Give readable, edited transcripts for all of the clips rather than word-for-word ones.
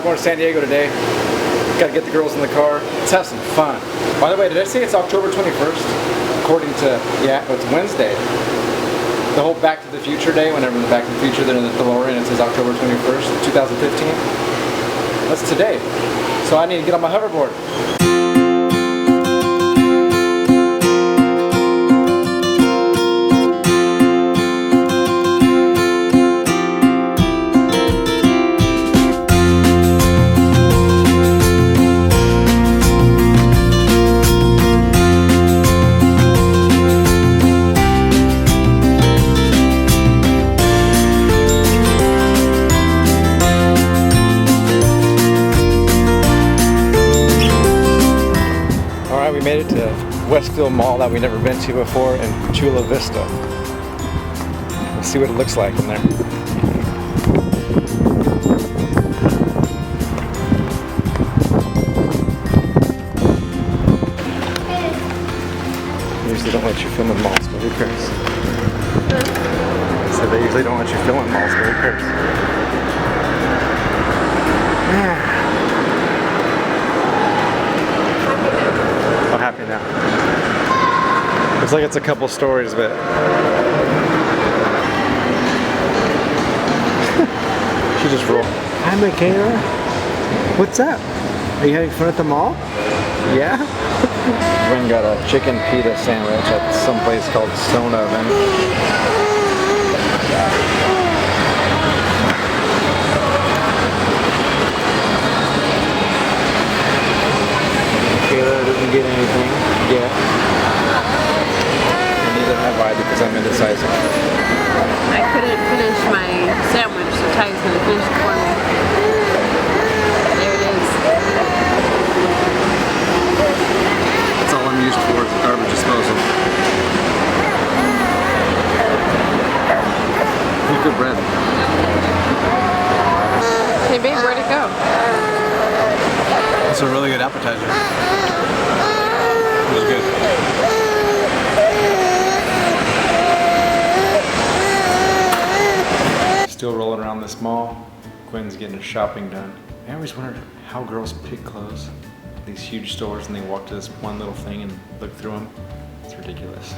we're going to San Diego today. Gotta get the girls in the car. Let's have some fun. By the way, did I say it's October 21st? According to, yeah, it's Wednesday. The whole Back to the Future day, whenever in the Back to the Future they're in the DeLorean, it says October 21st, 2015. That's today. So I need to get on my hoverboard. We made it to Westfield Mall that we've never been to before in Chula Vista. Let's see what it looks like in there. They usually don't let you film in malls, but who cares? So they usually don't let you film in malls, but who cares? Happy now. Looks like it's a couple stories, but she just rolled. Hi, Michaela. What's up? Are you having fun at the mall? Yeah? Ren got a chicken pita sandwich at some place called Sona. Michaela didn't get anything yet. And neither have I because I'm indecisive. I couldn't finish my sandwich, so Ty's gonna finish it for me. There it is. That's all I'm used for, is garbage disposal. Good bread. Hey babe, where'd it go? It's a really good appetizer. It was good. Still rolling around this mall. Gwen's getting her shopping done. I always wondered how girls pick clothes. These huge stores and they walk to this one little thing and look through them. It's ridiculous.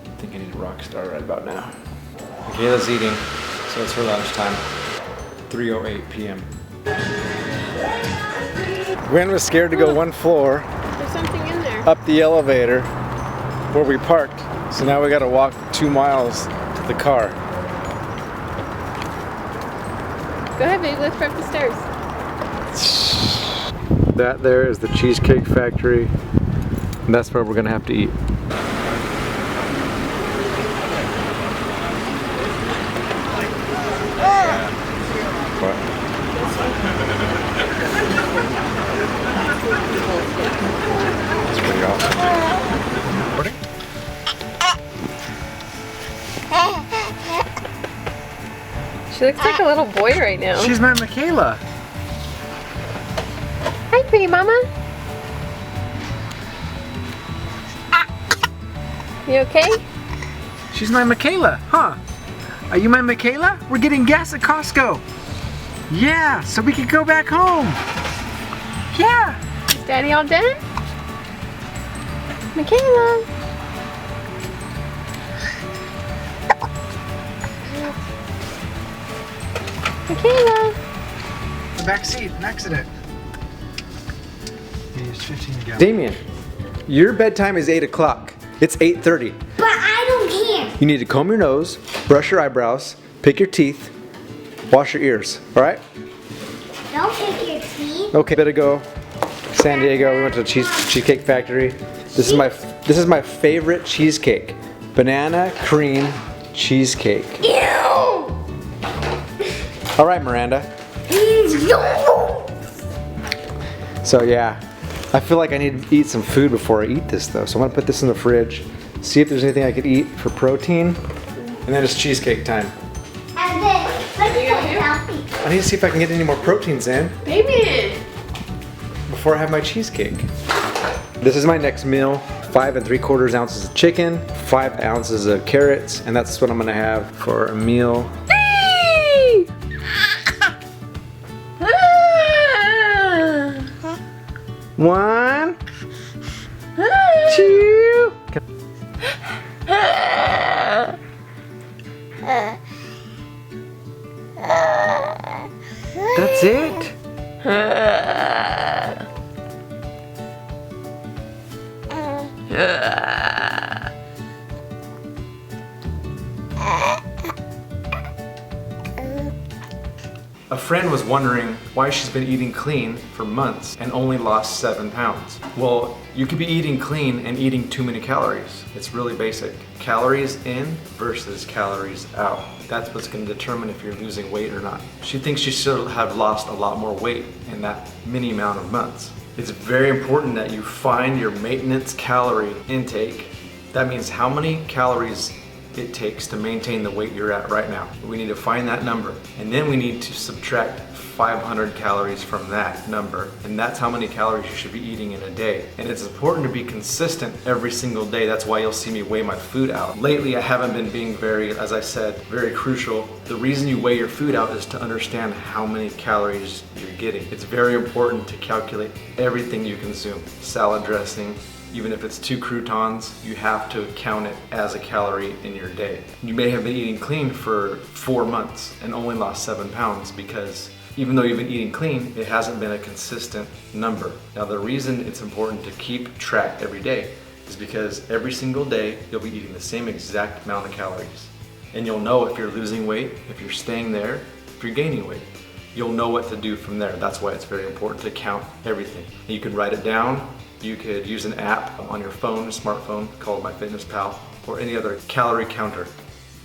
I think I need a rock star right about now. Michaela's eating, so it's her lunchtime. 3:08 p.m. Gwen was scared to go one floor There's something in there. up the elevator where we parked. So now we gotta walk 2 miles to the car. Go ahead babe, let's up the stairs. That there is the Cheesecake Factory. And that's where we're gonna have to eat. That's pretty awesome. Recording? She looks like a little boy right now. She's my Michaela. Hi pretty mama. You okay? She's my Michaela, huh? Are you my Michaela? We're getting gas at Costco. Yeah, so we can go back home. Yeah. Is Daddy all done? Michaela. Michaela. The back seat, an accident. He's 15 again. Damien, your bedtime is 8 o'clock. It's 8:30. But I don't care. You need to comb your nose, brush your eyebrows, pick your teeth, wash your ears, all right? Don't pick your teeth. Okay, better go. San Diego, we went to the Cheesecake Factory. This is my favorite cheesecake. Banana cream cheesecake. Ew! All right, Miranda. So yeah, I feel like I need to eat some food before I eat this though. So I'm gonna put this in the fridge, see if there's anything I could eat for protein, and then it's cheesecake time. And then, let's go healthy. I need to see if I can get any more proteins in Baby. before I have my cheesecake. This is my next meal. 5 3/4 ounces of chicken, 5 ounces of carrots, and that's what I'm gonna have for a meal. Hey! 1, 2. That's it? A friend was wondering why she's been eating clean for months and only lost 7 pounds. Well, you could be eating clean and eating too many calories. It's really basic. Calories in versus calories out. That's what's going to determine if you're losing weight or not. She thinks she should have lost a lot more weight in that mini amount of months. It's very important that you find your maintenance calorie intake. That means how many calories it takes to maintain the weight you're at right now. We need to find that number, and then we need to subtract 500 calories from that number, and that's how many calories you should be eating in a day. And it's important to be consistent every single day. That's why you'll see me weigh my food out. Lately, I haven't been being very, as I said, very crucial. The reason you weigh your food out is to understand how many calories you're getting. It's very important to calculate everything you consume. Salad dressing, even if it's 2 croutons, you have to count it as a calorie in your day. You may have been eating clean for 4 months and only lost 7 pounds because even though you've been eating clean, it hasn't been a consistent number. Now the reason it's important to keep track every day is because every single day you'll be eating the same exact amount of calories. And you'll know if you're losing weight, if you're staying there, if you're gaining weight. You'll know what to do from there. That's why it's very important to count everything. You can write it down. You could use an app on your phone, a smartphone called MyFitnessPal, or any other calorie counter.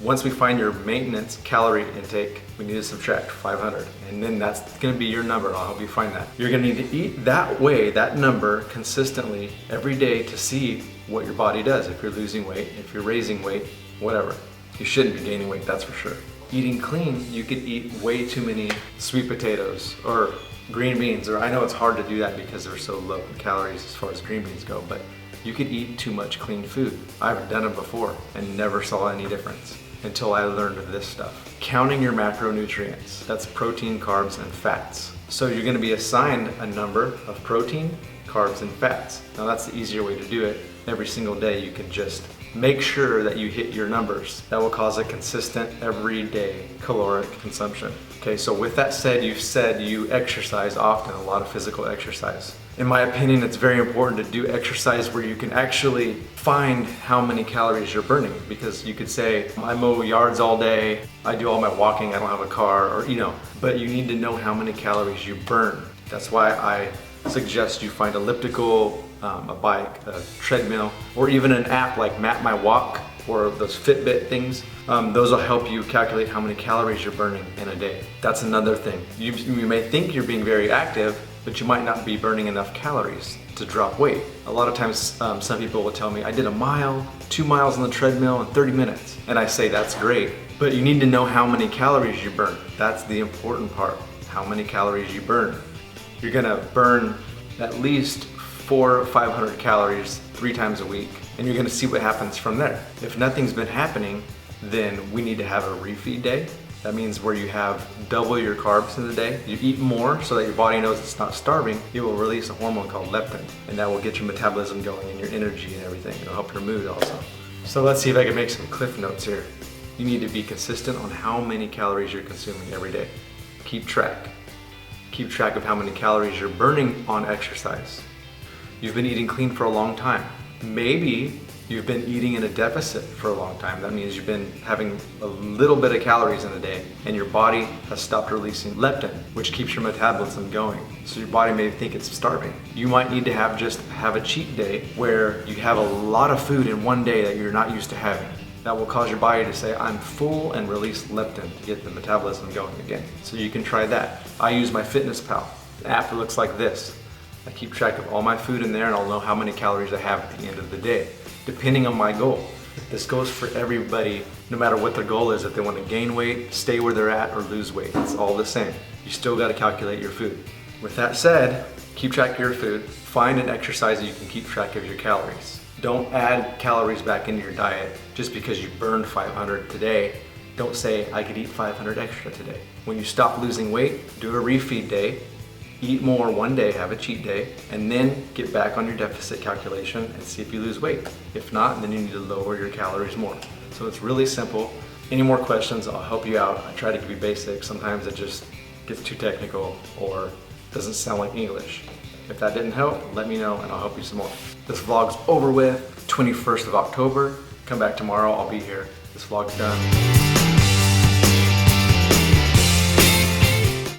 Once we find your maintenance calorie intake, we need to subtract 500, and then that's gonna be your number. I'll help you find that. You're gonna need to eat that way, that number, consistently every day to see what your body does. If you're losing weight, if you're raising weight, whatever. You shouldn't be gaining weight, that's for sure. Eating clean, you could eat way too many sweet potatoes or green beans, or I know it's hard to do that because they're so low in calories as far as green beans go, but you could eat too much clean food. I've done it before and never saw any difference until I learned this stuff. Counting your macronutrients, that's protein, carbs, and fats. So you're gonna be assigned a number of protein, carbs, and fats. Now that's the easier way to do it. Every single day you can just make sure that you hit your numbers. That will cause a consistent, everyday caloric consumption. Okay, so with that said you exercise often, a lot of physical exercise. In my opinion, it's very important to do exercise where you can actually find how many calories you're burning, because you could say, I mow yards all day, I do all my walking, I don't have a car, or but you need to know how many calories you burn. That's why I suggest you find elliptical, a bike, a treadmill, or even an app like Map My Walk or those Fitbit things. Those will help you calculate how many calories you're burning in a day. That's another thing. You may think you're being very active, but you might not be burning enough calories to drop weight. A lot of times some people will tell me, I did a mile, 2 miles on the treadmill in 30 minutes. And I say, that's great, but you need to know how many calories you burn. That's the important part, how many calories you burn. You're gonna burn at least 400 or 500 calories 3 times a week, and you're gonna see what happens from there. If nothing's been happening, then we need to have a refeed day. That means where you have double your carbs in the day. You eat more so that your body knows it's not starving. It will release a hormone called leptin, and that will get your metabolism going and your energy and everything. It'll help your mood also. So let's see if I can make some cliff notes here. You need to be consistent on how many calories you're consuming every day. Keep track. Keep track of how many calories you're burning on exercise. You've been eating clean for a long time. Maybe you've been eating in a deficit for a long time. That means you've been having a little bit of calories in a day and your body has stopped releasing leptin, which keeps your metabolism going. So your body may think it's starving. You might need to have a cheat day where you have a lot of food in one day that you're not used to having. That will cause your body to say, I'm full, and release leptin to get the metabolism going again. So you can try that. I use MyFitnessPal. The app looks like this. I keep track of all my food in there and I'll know how many calories I have at the end of the day, depending on my goal. This goes for everybody, no matter what their goal is. If they want to gain weight, stay where they're at, or lose weight, it's all the same. You still got to calculate your food. With that said, keep track of your food. Find an exercise that you can keep track of your calories. Don't add calories back into your diet just because you burned 500 today. Don't say, I could eat 500 extra today. When you stop losing weight, do a refeed day. eat more one day, have a cheat day, and then get back on your deficit calculation and see if you lose weight. If not, then you need to lower your calories more. So it's really simple. Any more questions, I'll help you out. I try to give you basics. Sometimes it just gets too technical or doesn't sound like English. If that didn't help, let me know and I'll help you some more. This vlog's over with, 21st of October. Come back tomorrow, I'll be here. This vlog's done.